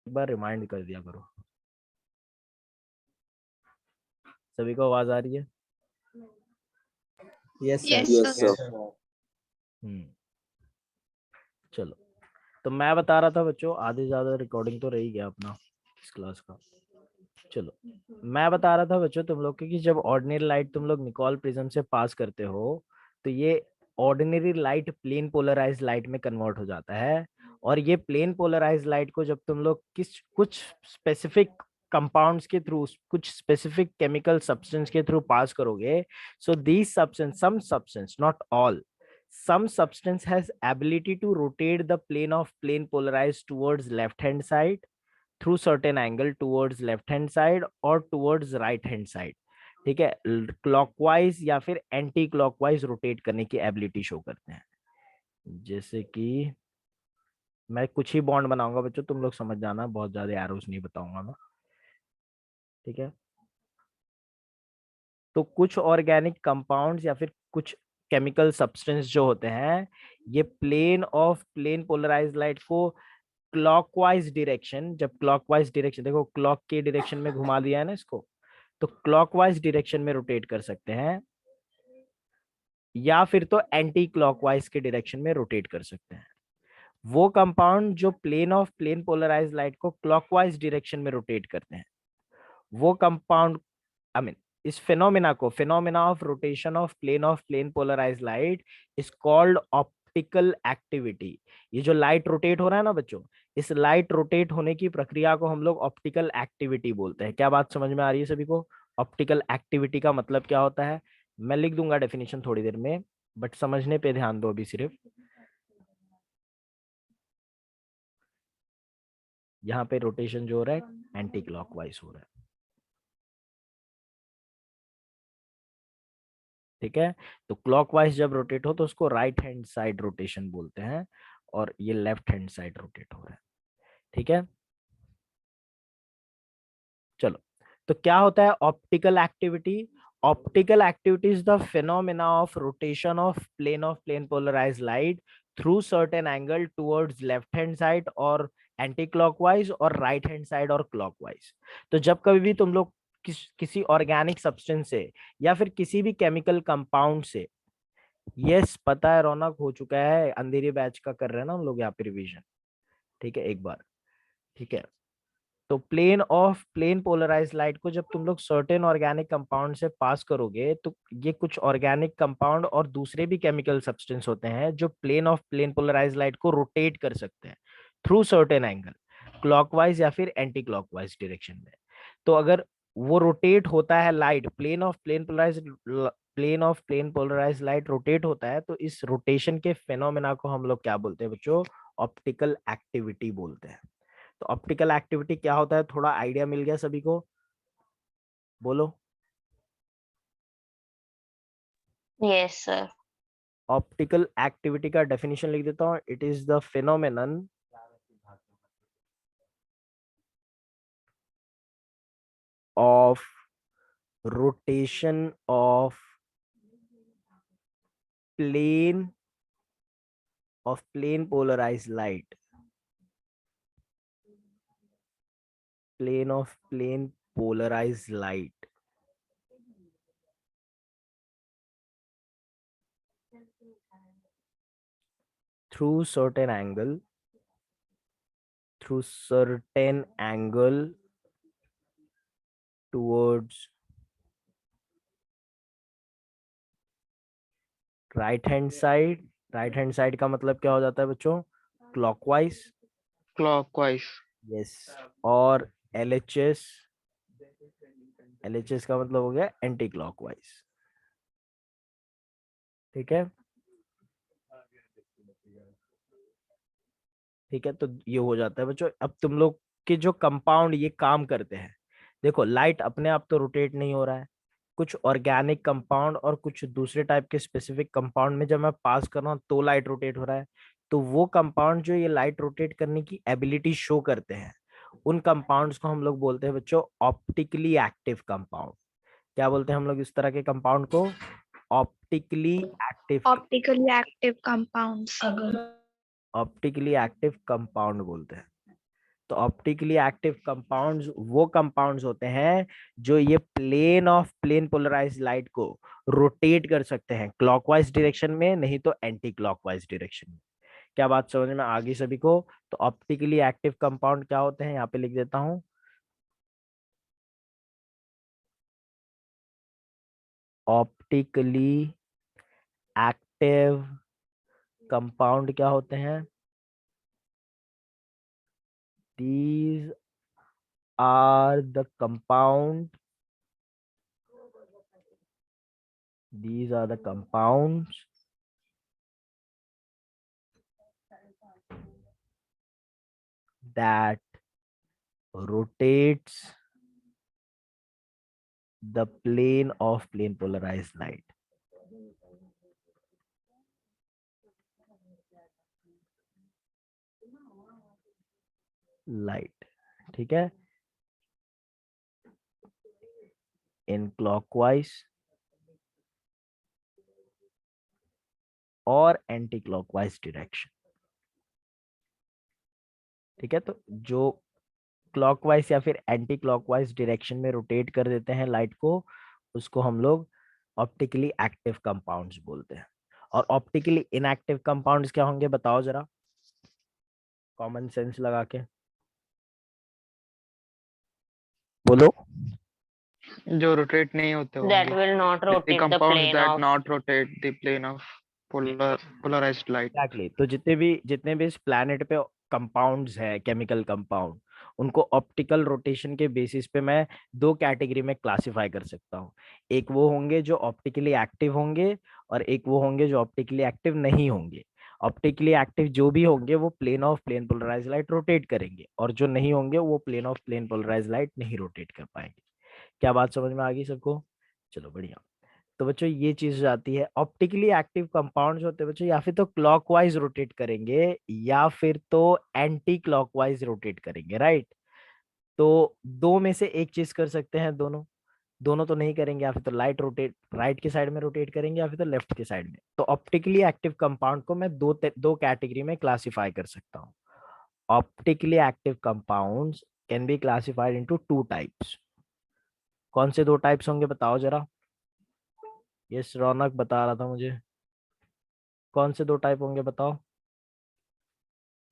एक बार रिमाइंड कर दिया करो। सभी को आवाज आ रही है? Yes Yes, sir. sir. हम्म। चलो, तो मैं बता रहा था बच्चों, आधे से ज्यादा रिकॉर्डिंग तो रह ही गया अपना इस क्लास का। चलो, मैं बता रहा था बच्चों तुम लोग के कि जब ऑर्डिनरी लाइट तुम लोग निकोल प्रिज्म से पास करते हो तो ये ordinary light plane polarise light में कन्वर्ट हो जाता है। और ये प्लेन पोलराइज लाइट को जब तुम लोग कुछ स्पेसिफिक कंपाउंड्स के थ्रू, कुछ स्पेसिफिक केमिकल सब्सटेंस के थ्रू पास करोगे, so these substance, some substance, not all, some substance has ability to rotate the plane of plane polarized towards left hand side through certain angle towards left hand side और towards right hand side। ठीक है, clockwise या फिर anti clockwise rotate करने की ability show करते हैं। जैसे कि मैं कुछ ही बॉन्ड बनाऊंगा बच्चों, तुम लोग समझ जाना, बहुत ज्यादा एरोस नहीं बताऊंगा मैं। ठीक है, तो कुछ ऑर्गेनिक कंपाउंड्स या फिर कुछ केमिकल सब्सटेंस जो होते हैं, ये plane of plane polarise light को क्लॉकवाइज डायरेक्शन, जब क्लॉकवाइज डायरेक्शन, देखो क्लॉक के डायरेक्शन में घुमा दिया है ना इसको, तो क्लॉकवाइज डायरेक्शन में रोटेट कर सकते हैं, या फिर तो एंटी क्लॉकवाइज के डायरेक्शन में रोटेट कर सकते हैं। वो कंपाउंड जो plane of plane polarise light को क्लॉकवाइज डायरेक्शन में रोटेट करते हैं, वो कंपाउंड, आई मीन इस फिनोमिना को, phenomena of rotation of plane polarise light is called optical activity. ये जो लाइट रोटेट हो रहा है ना बच्चों, इस लाइट रोटेट होने की प्रक्रिया को हम लोग ऑप्टिकल एक्टिविटी बोलते हैं। क्या बात समझ में आ रही है सभी को? ऑप्टिकल एक्टिविटी का मतलब क्या होता है? मैं लिख दूंगा डेफिनेशन थोड़ी देर में, बट समझने पे ध्यान दो अभी सिर्फ। यहाँ पे रोटेशन जो हो रहा है एंटी क्लॉकवाइज हो रहा है। ठीक है, तो क्लॉकवाइज जब रोटेट हो तो उसको राइट हैंड साइड रोटेशन बोलते हैं, और ये लेफ्ट हैंड साइड रोटेट हो रहा है। ठीक है, चलो, तो क्या होता है optical activity? Optical activity is the phenomena of rotation of plane polarise light through certain angle towards left hand side और एंटी क्लॉकवाइज, और राइट हैंड साइड और क्लॉकवाइज। तो जब कभी भी तुम लोग किसी ऑर्गेनिक सब्सटेंस से या फिर किसी भी केमिकल कंपाउंड से, यस पता है रौनक, हो चुका है, अंधेरी बैच का कर रहे हैं ना हम लोग यहाँ पे रिवीजन। ठीक है, एक बार। ठीक है, तो प्लेन पोलराइज लाइट को जब तुम लोग सर्टेन ऑर्गेनिक कंपाउंड से पास करोगे, तो ये कुछ ऑर्गेनिक कंपाउंड और दूसरे भी केमिकल सब्सटेंस होते हैं जो प्लेन पोलराइज लाइट को रोटेट कर सकते हैं थ्रू सर्टेन एंगल, क्लॉकवाइज या फिर एंटी क्लॉकवाइज डायरेक्शन में। तो अगर वो रोटेट होता है light, plane polarise light rotate होता है, तो इस रोटेशन के फेनोमेना को हम लोग क्या बोलते हैं बच्चों? ऑप्टिकल एक्टिविटी बोलते हैं। तो ऑप्टिकल एक्टिविटी क्या होता है, थोड़ा आइडिया मिल गया सभी को? बोलो। Yes, sir. ऑप्टिकल एक्टिविटी का डेफिनेशन लिख देता हूं, it is the phenomenon of rotation of plane plane polarise light, plane polarise light through certain angle, through certain angle towards right hand side. Right hand side का मतलब क्या हो जाता है बच्चों? क्लॉकवाइज। क्लॉकवाइज। यस, और एलएचएस, एलएचएस का मतलब हो गया एंटी क्लॉकवाइज। ठीक है, ठीक है, तो ये हो जाता है बच्चों। अब तुम लोग के जो कंपाउंड ये काम करते हैं, देखो लाइट अपने आप तो रोटेट नहीं हो रहा है, कुछ ऑर्गेनिक कंपाउंड और कुछ दूसरे टाइप के स्पेसिफिक कंपाउंड में जब मैं पास कर रहा हूँ तो लाइट रोटेट हो रहा है। तो वो कंपाउंड जो ये लाइट रोटेट करने की एबिलिटी शो करते हैं, उन कंपाउंड्स को हम लोग बोलते हैं बच्चों ऑप्टिकली एक्टिव कंपाउंड। क्या बोलते हैं हम लोग इस तरह के कंपाउंड को? Optically active, Optically active compounds. Optically active compound बोलते हैं। तो ऑप्टिकली एक्टिव कंपाउंड्स वो कंपाउंड्स होते हैं जो ये प्लेन पोलराइज्ड लाइट को रोटेट कर सकते हैं, क्लॉकवाइज डायरेक्शन में, नहीं तो एंटी क्लॉकवाइज डायरेक्शन में। क्या बात समझ में आ गई सभी को? तो ऑप्टिकली एक्टिव कंपाउंड क्या होते हैं, यहाँ पे लिख देता हूं। ऑप्टिकली एक्टिव कंपाउंड क्या होते हैं? These are the compound. These are the compounds that rotates the plane of plane polarized light. Light, ठीक है, in clockwise और एंटी क्लॉकवाइज डायरेक्शन। ठीक है, तो जो क्लॉकवाइज या फिर एंटी क्लॉकवाइज डायरेक्शन में रोटेट कर देते हैं लाइट को, उसको हम लोग ऑप्टिकली एक्टिव कंपाउंड्स बोलते हैं। और ऑप्टिकली इनएक्टिव कंपाउंड्स क्या होंगे, बताओ जरा, कॉमन सेंस लगा के बोलो। जो रोटेट नहीं होते That होंगे, will not the rotate the compounds plane that of. not rotate the plane of polarized light. Exactly, तो जितने भी इस प्लैनेट पे कंपाउंड्स है, केमिकल कंपाउंड, उनको ऑप्टिकल रोटेशन के बेसिस पे मैं दो कैटेगरी में क्लासिफाई कर सकता हूँ। एक वो होंगे जो ऑप्टिकली एक्टिव होंगे, और एक वो होंगे जो ऑप्टिकली एक्टिव नहीं होंगे। ऑप्टिकली एक्टिव जो भी होंगे वो प्लेन पोलराइज लाइट रोटेट करेंगे, और जो नहीं होंगे वो प्लेन पोलराइज लाइट नहीं रोटेट कर पाएंगे। क्या बात समझ में आ गई सबको? चलो बढ़िया। तो बच्चों ये चीज हो जाती है, ऑप्टिकली एक्टिव कंपाउंड्स होते हैं बच्चों, या फिर तो क्लॉकवाइज रोटेट करेंगे या फिर तो एंटी क्लॉकवाइज रोटेट करेंगे, राइट? तो दो में से एक चीज कर सकते हैं, दोनों दोनों तो नहीं करेंगे, या फिर तो लाइट रोटेट राइट के साइड में रोटेट करेंगे या फिर तो लेफ्ट के साइड में। तो ऑप्टिकली एक्टिव कंपाउंड को मैं दो कैटेगरी में क्लासिफाई कर सकता हूँ। Optically active compounds can be classified into two types. कौन से दो टाइप्स होंगे बताओ जरा? यस, रौनक बता रहा था मुझे। कौन से दो टाइप होंगे बताओ?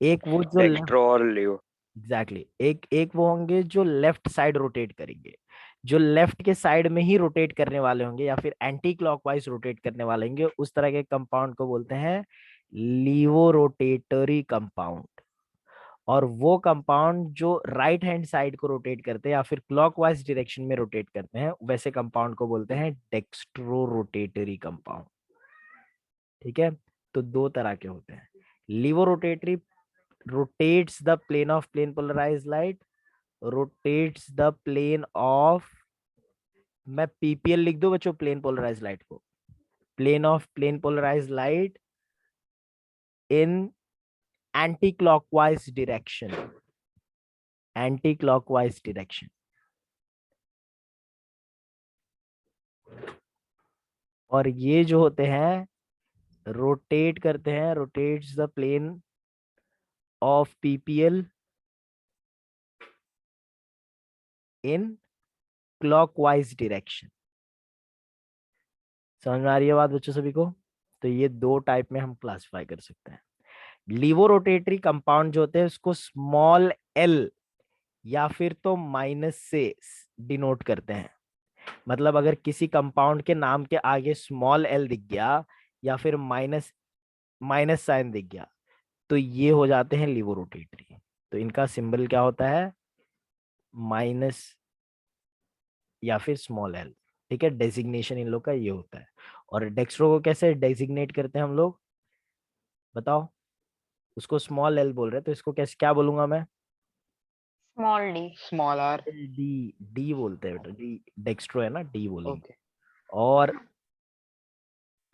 एक वो जो डेक्स्ट्रो और लियो। एग्जैक्टली, एक वो होंगे जो लेफ्ट साइड रोटेट करेंगे, जो लेफ्ट के साइड में ही रोटेट करने वाले होंगे या फिर एंटी क्लॉकवाइज रोटेट करने वाले होंगे, उस तरह के कंपाउंड को बोलते हैं लीवो रोटेटरी कंपाउंड। और वो कंपाउंड जो राइट हैंड साइड को रोटेट करते हैं या फिर क्लॉकवाइज डायरेक्शन में रोटेट करते हैं, वैसे कंपाउंड को बोलते हैं डेक्स्ट्रो रोटेटरी कंपाउंड। ठीक है, तो दो तरह के होते हैं। Laevorotatory rotates the plane of plane polarized light, rotates the plane of, मैं पीपीएल लिख दो बच्चों प्लेन पोलराइज लाइट को, plane of plane polarise light in anti clockwise direction, anti clockwise direction. और ये जो होते हैं रोटेट करते हैं, rotates the plane of PPL in clockwise direction. समझ में आ रही है बात बच्चों सभी को? तो ये दो टाइप में हम क्लासिफाई कर सकते हैं। लीवो रोटेटरी कंपाउंड जो होते हैं उसको स्मॉल एल या फिर तो माइनस से डिनोट करते हैं। मतलब अगर किसी कंपाउंड के नाम के आगे स्मॉल एल दिख गया या फिर माइनस माइनस साइन दिख गया, तो ये हो जाते हैं लीवो रोटेटरी। तो इनका सिंबल क्या होता है? माइनस या फिर स्मॉल एल। ठीक है, डेजिग्नेशन इन लोग का ये होता है। और डेक्स्ट्रो को कैसे डेजिग्नेट करते हैं हम लोग, बताओ? उसको स्मॉल एल बोल रहे हैं, तो इसको कैसे क्या बोलूंगा मैं? Small d. Small r. D, D बोलते हैं बेटा, डी डेक्स्ट्रो है ना, डी बोलेंगे। Okay. और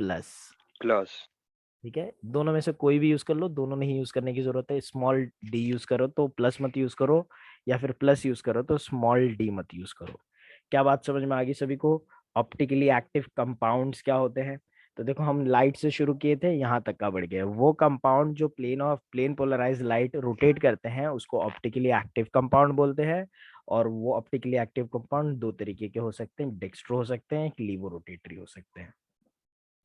प्लस, प्लस। ठीक है, दोनों में से कोई भी यूज कर लो, दोनों नहीं यूज करने की जरूरत है। स्मॉल डी यूज करो तो प्लस मत यूज करो, या फिर प्लस यूज करो तो स्मॉल डी मत यूज करो। क्या बात समझ में आ गई सभी को? ऑप्टिकली एक्टिव कंपाउंड्स क्या होते हैं? तो देखो हम लाइट से शुरू किए थे, यहाँ तक का बढ़ गया। वो कंपाउंड जो प्लेन पोलराइज लाइट रोटेट करते हैं उसको ऑप्टिकली एक्टिव कंपाउंड बोलते हैं। और वो ऑप्टिकली एक्टिव कंपाउंड दो तरीके के हो सकते हैं, डेक्स्ट्रो हो सकते हैं, लीवो रोटेटरी हो सकते हैं।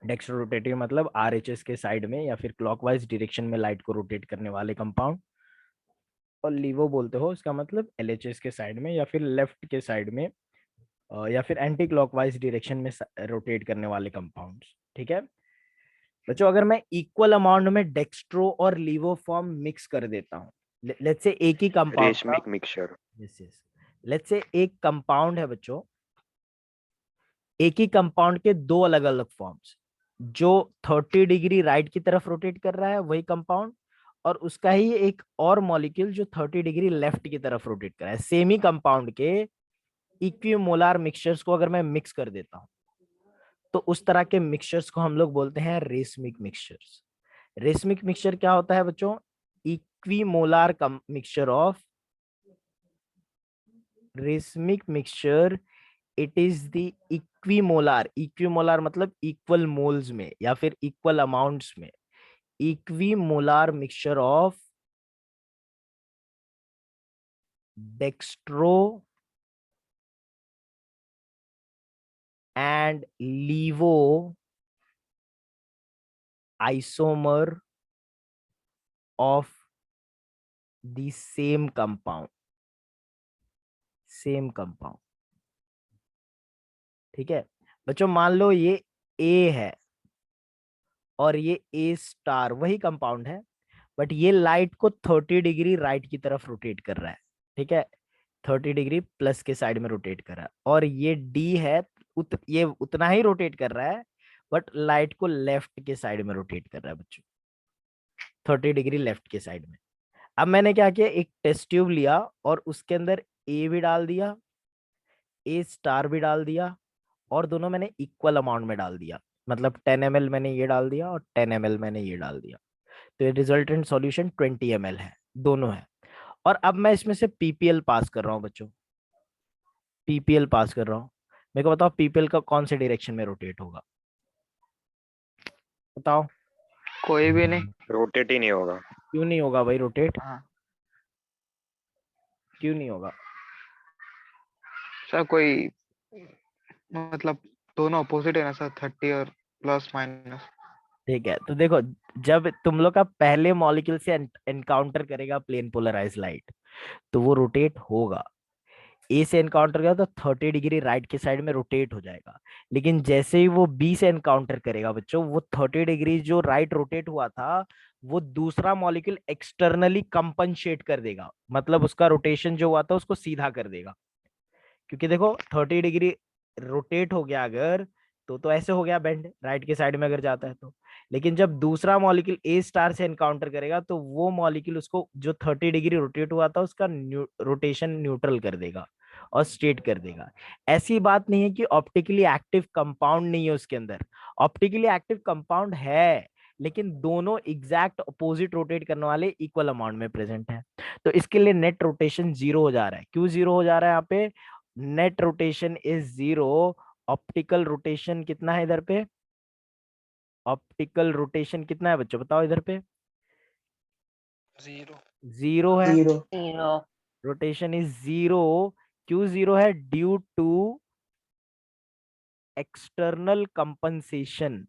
डेक्स्ट्रो रोटेटरी मतलब आरएचएस के साइड में या फिर क्लॉकवाइज डायरेक्शन में लाइट को रोटेट करने वाले कंपाउंड। और लीवो बोलते हो इसका मतलब एलएचएस के साइड में या फिर लेफ्ट के साइड में या फिर एंटी क्लॉकवाइज डायरेक्शन में रोटेट करने वाले कंपाउंड्स। ठीक है बच्चों, अगर मैं इक्वल अमाउंट में डेक्स्ट्रो और लीवो फॉर्म मिक्स कर देता हूँ, लेट्स से एक ही कंपाउंड का, racemic mixture. Yes yes, let's say एक कंपाउंड है बच्चों, एक ही कंपाउंड के दो अलग अलग फॉर्म्स, जो 30 डिग्री राइट की तरफ रोटेट कर रहा है वही कंपाउंड, और उसका ही एक और मॉलिक्यूल जो 30 डिग्री लेफ्ट की तरफ रोटेट कर रहा है। सेम ही कंपाउंड के इक्विमोलार मिक्सचर्स को अगर मैं मिक्स कर देता हूं तो उस तरह के मिक्सचर्स को हम लोग बोलते हैं रेसमिक मिक्सचर्स। रेसमिक मिक्सचर क्या होता है बच्चों? Equimolar mixture of racemic mixture, it is the equimolar, equimolar मतलब इक्वल मोल्स में या फिर इक्वल अमाउंट्स में, equimolar mixture of dextro and levo isomer of the same compound, same compound। ठीक है बच्चों, मान लो ये A है और ये A स्टार, वही कंपाउंड है, बट ये लाइट को 30 डिग्री राइट की तरफ रोटेट कर रहा है। ठीक है, 30 डिग्री प्लस के साइड में रोटेट कर रहा है। और ये D है, ये उतना ही रोटेट कर रहा है, बट लाइट को लेफ्ट के साइड में रोटेट कर रहा है बच्चों, 30 डिग्री लेफ्ट के साइड में। अब मैंने क्या किया, एक टेस्ट ट्यूब लिया और उसके अंदर ए भी डाल दिया, ए स्टार भी डाल दिया, और दोनों मैंने इक्वल अमाउंट में डाल दिया। मतलब 10 ml मैंने ये डाल दिया और 10 ml मैंने ये डाल दिया। तो ये रिजल्टेंट सॉल्यूशन 20 ml है, दोनों है। और अब मैं इसमें से पीपीएल पास कर रहा हूँ बच्चों, पीपीएल पास कर रहा हूँ। मेरे को बताओ पीपीएल का कौन से डायरेक्शन में रोटेट होगा, बताओ। कोई भी नहीं। रोटेट ही नहीं होगा। क्यों नहीं होगा भाई रोटेट, हाँ क्यों नहीं होगा? सर, कोई मतलब दोनों अपोजिट है ना सर, 30 और प्लस माइनस। ठीक है, तो देखो, जब तुम लोग का पहले मॉलिक्यूल से एनकाउंटर करेगा प्लेन पोलराइज लाइट तो वो रोटेट होगा। ए से एनकाउंटर करेगा तो 30 डिग्री राइट के साइड में रोटेट हो जाएगा। लेकिन जैसे ही वो बी से एनकाउंटर करेगा बच्चों, वो 30 डिग्री जो राइट रोटेट हुआ था वो दूसरा मॉलिक्यूल एक्सटर्नली कंपनसेट कर देगा, मतलब उसका रोटेशन जो हुआ था उसको सीधा कर देगा। क्योंकि देखो 30 डिग्री रोटेट हो गया अगर, तो ऐसे हो गया बेंड राइट के साइड में अगर जाता है तो। लेकिन जब दूसरा मॉलिक्यूल ए स्टार से एनकाउंटर करेगा तो वो मॉलिक्यूल उसको जो 30 डिग्री रोटेट हुआ था उसका रोटेशन न्यूट्रल कर देगा और स्ट्रेट कर देगा। ऐसी बात नहीं है कि ऑप्टिकली एक्टिव कंपाउंड नहीं है उसके अंदर, ऑप्टिकली एक्टिव कंपाउंड है, लेकिन दोनों एग्जैक्ट अपोजिट रोटेट करने वाले इक्वल अमाउंट में प्रेजेंट है। तो इसके लिए नेट रोटेशन जीरो हो जा रहा है। क्यों जीरो हो जा रहा है यहाँ पे? Net rotation is zero. Optical rotation कितना है इधर पे? ऑप्टिकल रोटेशन कितना है बच्चों, बताओ इधर पे? जीरो। जीरो है, zero. zero, rotation is zero. क्यों जीरो है? Due to external compensation,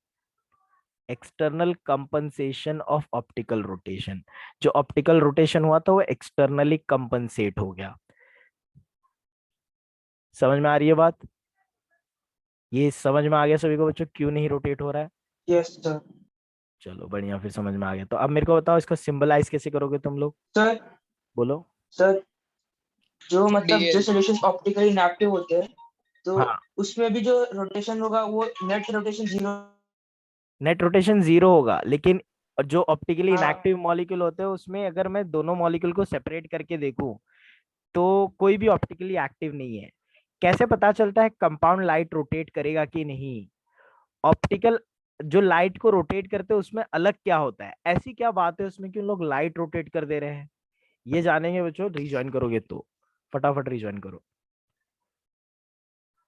external compensation of optical rotation. जो ऑप्टिकल रोटेशन हुआ था वो एक्सटर्नली कंपनसेट हो गया। समझ में आ रही है बात? ये समझ में आ गया सभी को बच्चों क्यों नहीं रोटेट हो रहा है? Yes sir. चलो बढ़िया, फिर समझ में आ गया। तो अब मेरे को बताओ इसको सिंबलाइज कैसे करोगे तुम लोग, सर बोलो। सर जो मतलब जो सॉल्यूशन ऑप्टिकली इनएक्टिव होते हैं तो हाँ, उसमें भी जो रोटेशन होगा वो net rotation zero. Net rotation zero होगा, लेकिन जो ऑप्टिकली हाँ इनएक्टिव मॉलिक्यूल होते हैं उसमें अगर मैं दोनों मॉलिक्यूल को सेपरेट करके देखूं तो कोई भी ऑप्टिकली एक्टिव नहीं है। कैसे पता चलता है कंपाउंड लाइट रोटेट करेगा कि नहीं? ऑप्टिकल जो लाइट को रोटेट करते हैं उसमें अलग क्या होता है, ऐसी क्या बात है उसमें कि उन लोग लाइट रोटेट कर दे रहे हैं? ये जानेंगे बच्चों, रिज्वाइन करोगे तो फटाफट रिज्वाइन करो।